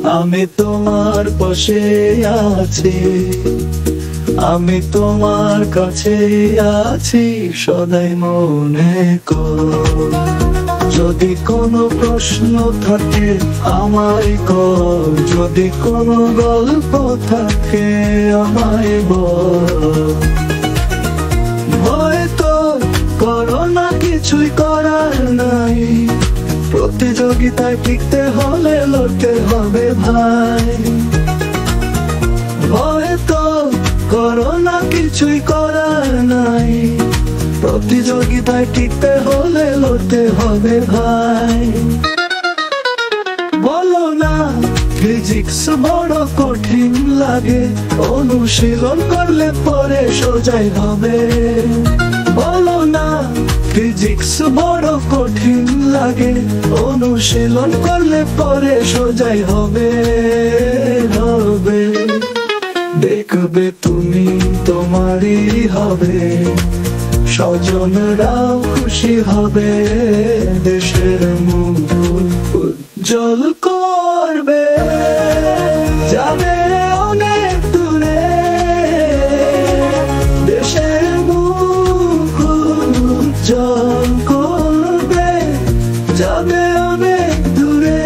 আমি তোমার পাশে আছি, আমি তোমার কাছে আছি, সদাই মনে কর। যদি কোনো প্রশ্ন থাকে আমায় কর, যদি কোনো গল্প থাকে আমায় বল। হয়তো করো না, কিছুই করার নাই, প্রতিযোগিতায় টিকতে হলে লড়তে হবে ভাই। হয়তো করো না, কিছুই করার নাই, প্রতিযোগিতায় টিকতে হলে লড়তে হবে ভাই। বলো না ফিজিক্স বড় কঠিন লাগে, অনুশীলন করলে পরে সোজাই হবে। বলো না ফিজিক্স বড় কঠিন লাগে, অনুশীলন করলে পরে সোজাই হবে হবে। দেখবে তুমি তোমারই হবে, স্বজনরাও খুশি হবে, দেশের মুখ উজ্জ্বল করবে, যাবে অনেক দূরে, দেশের মুখ উজ্জ্বল করবে, যাবে অনেক দূরে।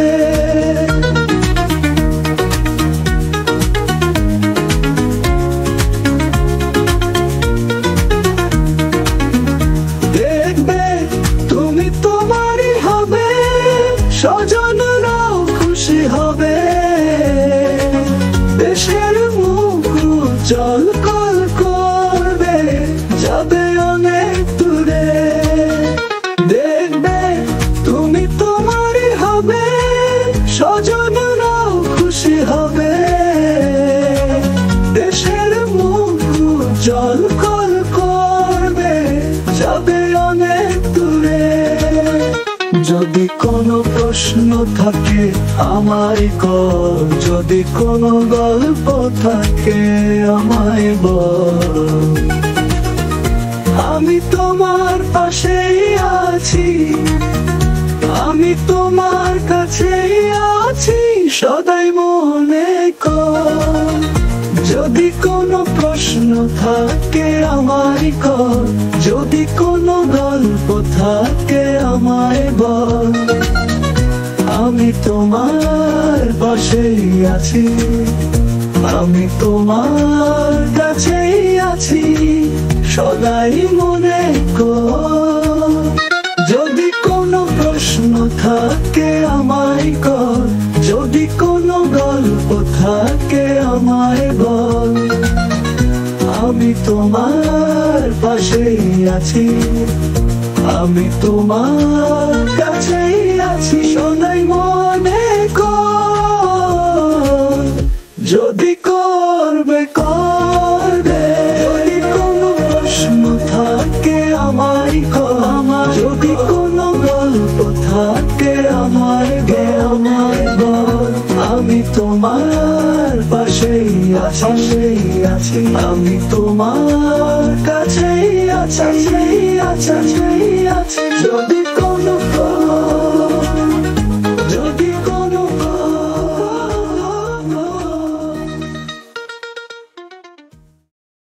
স্বজনরাও খুশি হবে, দেশের মুখ উজ্জ্বল করবে, যাবে অনেক দূরে। দেখবে তুমি তোমারই হবে, স্বজনরাও খুশি হবে, দেশের মুখ উজ্জ্বল করবে, যাবে অনেক দূরে। যদি কোনো প্রশ্ন থাকে আমায় কর, যদি কোনো গল্প থাকে আমায় বল। আমি তোমার পাশেই আছি, আমি তোমার কাছেই আছি, সদাই মনে কর। যদি কোনো প্রশ্ন থাকে আমায় কর, যদি কোনো গল্প থাকে আমায় বল। আমি তোমার পাশেই আছি, আমি তোমার কাছেই আছি, সদাই মনে কর। যদি কোনো প্রশ্ন থাকে আমায় কর, যদি কোনো গল্প থাকে আমায় বল। আমি তোমার পাশেই আছি, আমি তোমার কাছেই আছি, সদাই মনে কর। যদি করবে করবে, যদি কোনো প্রশ্ন থাকে আমায় কর, যদি কোনো গল্প থাকে আমায় বল। আমি তোমার পাশেই আছি, আমি তোমার কাছেই আছি, যদি